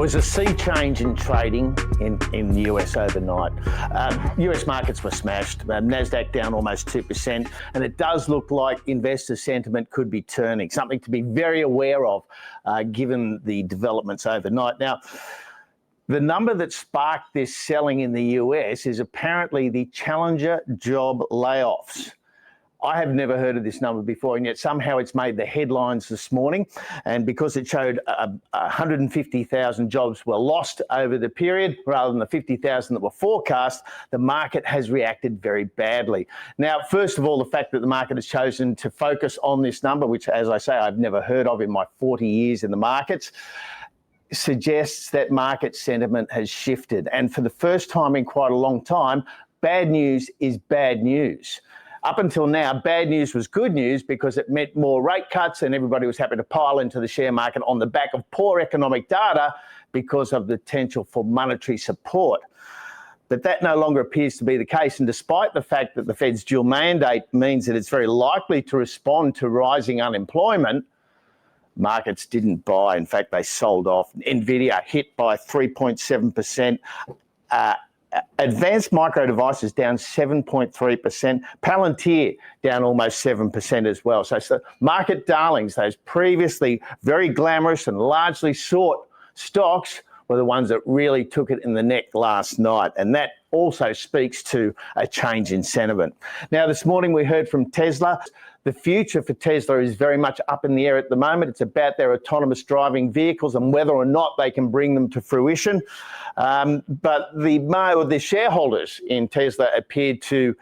There was a sea change in trading in the US overnight. US markets were smashed, NASDAQ down almost 2%, and it does look like investor sentiment could be turning, something to be very aware of given the developments overnight. Now, the number that sparked this selling in the US is apparently the challenger job layoffs. I have never heard of this number before, and yet somehow it's made the headlines this morning. And because it showed 150,000 jobs were lost over the period, rather than the 50,000 that were forecast, the market has reacted very badly. Now, first of all, the fact that the market has chosen to focus on this number, which, as I say, I've never heard of in my 40 years in the markets, suggests that market sentiment has shifted. And for the first time in quite a long time, bad news is bad news. Up until now, bad news was good news because it meant more rate cuts and everybody was happy to pile into the share market on the back of poor economic data because of the potential for monetary support. But that no longer appears to be the case. And despite the fact that the Fed's dual mandate means that it's very likely to respond to rising unemployment, markets didn't buy. In fact, they sold off. Nvidia hit by 3.7%. Advanced Micro Devices down 7.3%. Palantir down almost 7% as well. So market darlings, those previously very glamorous and largely sought stocks, were the ones that really took it in the neck last night. And that also speaks to a change in sentiment. Now, this morning we heard from Tesla. The future for Tesla is very much up in the air at the moment. It's about their autonomous driving vehicles and whether or not they can bring them to fruition. But the shareholders in Tesla appeared to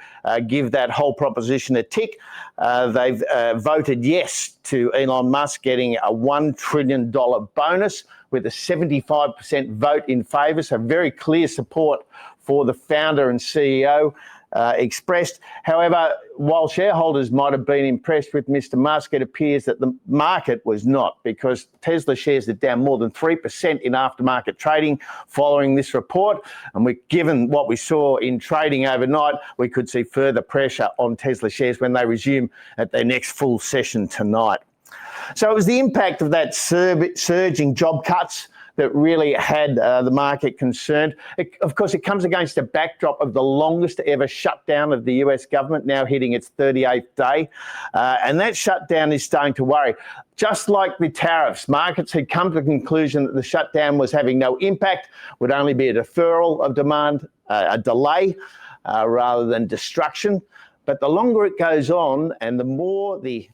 give that whole proposition a tick. They've voted yes to Elon Musk getting a $1 trillion bonus with a 75% vote in favour. So very clear support for the founder and CEO. Expressed. However, while shareholders might have been impressed with Mr. Musk, it appears that the market was not, because Tesla shares are down more than 3% in aftermarket trading following this report. And given what we saw in trading overnight, we could see further pressure on Tesla shares when they resume at their next full session tonight. So it was the impact of that surging job cuts that really had the market concerned. Of course, it comes against a backdrop of the longest ever shutdown of the US government, now hitting its 38th day. And that shutdown is starting to worry. Just like the tariffs, markets had come to the conclusion that the shutdown was having no impact, would only be a deferral of demand, a delay, rather than destruction. But the longer it goes on and the more the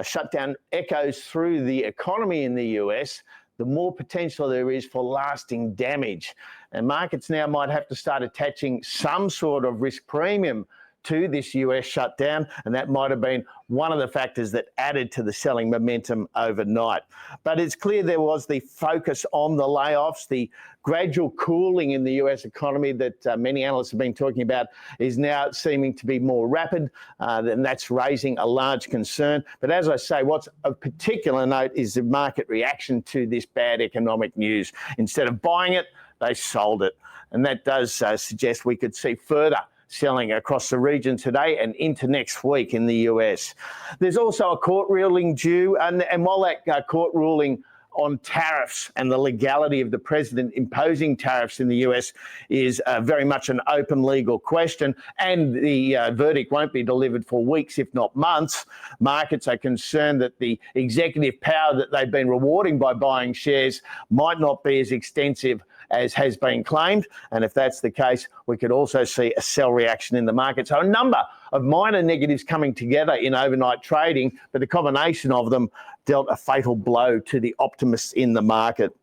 shutdown echoes through the economy in the US, the more potential there is for lasting damage. And markets now might have to start attaching some sort of risk premium to this US shutdown, and that might have been one of the factors that added to the selling momentum overnight. But it's clear there was the focus on the layoffs, the gradual cooling in the US economy that many analysts have been talking about is now seeming to be more rapid, and that's raising a large concern. But as I say, what's of particular note is the market reaction to this bad economic news. Instead of buying it, they sold it. And that does suggest we could see further selling across the region today and into next week in the US. There's also a court ruling due, and while that court ruling on tariffs and the legality of the president imposing tariffs in the US is very much an open legal question, and the verdict won't be delivered for weeks, if not months, markets are concerned that the executive power that they've been rewarding by buying shares might not be as extensive as has been claimed. And if that's the case, we could also see a sell reaction in the market. So a number of minor negatives coming together in overnight trading, but the combination of them dealt a fatal blow to the optimists in the market.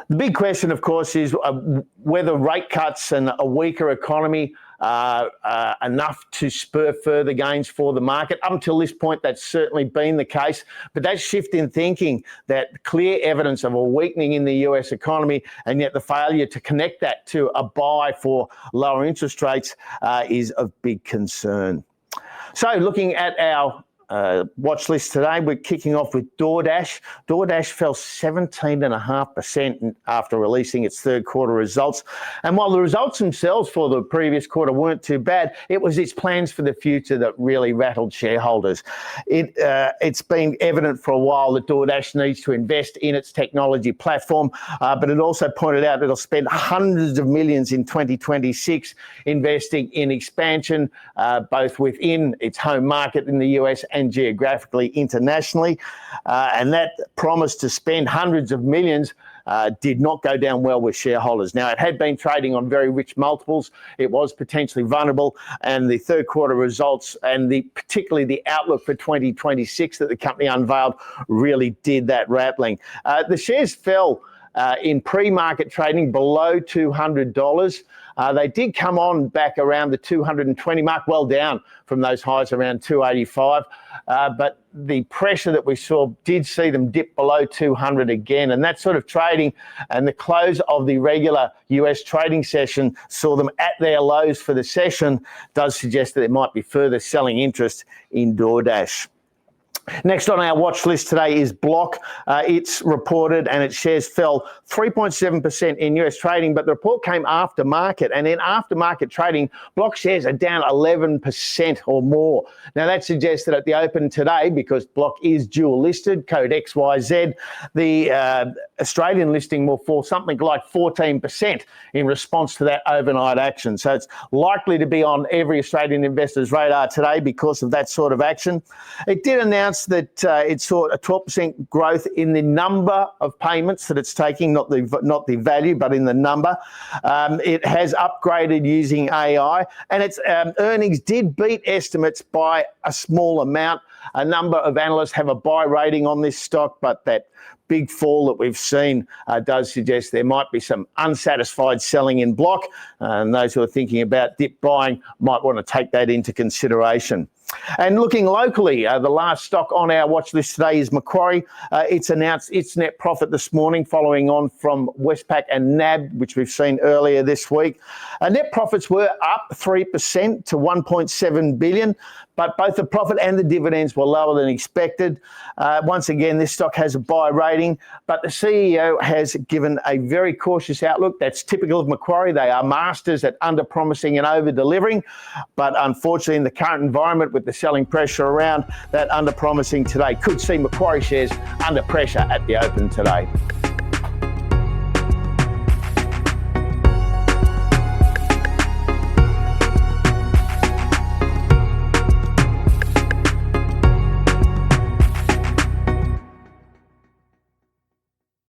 The big question, of course, is whether rate cuts and a weaker economy are enough to spur further gains for the market. Up until this point, that's certainly been the case. But that shift in thinking, that clear evidence of a weakening in the US economy, and yet the failure to connect that to a buy for lower interest rates is of big concern. So looking at our watch list today. We're kicking off with Doordash. Doordash fell 17.5% after releasing its third quarter results. And while the results themselves for the previous quarter weren't too bad, it was its plans for the future that really rattled shareholders. It's been evident for a while that Doordash needs to invest in its technology platform, but it also pointed out it'll spend hundreds of millions in 2026 investing in expansion, both within its home market in the US and geographically internationally. And that promise to spend hundreds of millions did not go down well with shareholders. Now, it had been trading on very rich multiples. It was potentially vulnerable, and the third quarter results and particularly the outlook for 2026 that the company unveiled really did that rattling. The shares fell in pre-market trading below $200. They did come on back around the 220 mark, well down from those highs around 285. But the pressure that we saw did see them dip below 200 again. And that sort of trading and the close of the regular US trading session saw them at their lows for the session, does suggest that there might be further selling interest in Doordash. Next on our watch list today is Block. It's reported and its shares fell 3.7% in US trading, but the report came after market. And in aftermarket trading, Block shares are down 11% or more. Now, that suggests that at the open today, because Block is dual listed, code XYZ, the Australian listing will fall something like 14% in response to that overnight action. So it's likely to be on every Australian investor's radar today because of that sort of action. It did announce that it saw a 12% growth in the number of payments that it's taking, not the value, but in the number. It has upgraded using AI, and its earnings did beat estimates by a small amount. A number of analysts have a buy rating on this stock, but that big fall that we've seen does suggest there might be some unsatisfied selling in Block, and those who are thinking about dip buying might want to take that into consideration. And looking locally, the last stock on our watch list today is Macquarie. It's announced its net profit this morning, following on from Westpac and NAB, which we've seen earlier this week. Net profits were up 3% to $1.7 billion, but both the profit and the dividends were lower than expected. Once again, this stock has a buy rating, but the CEO has given a very cautious outlook. That's typical of Macquarie. They are masters at under-promising and over-delivering, but unfortunately in the current environment with the selling pressure around, that under-promising today could see Macquarie shares under pressure at the open today.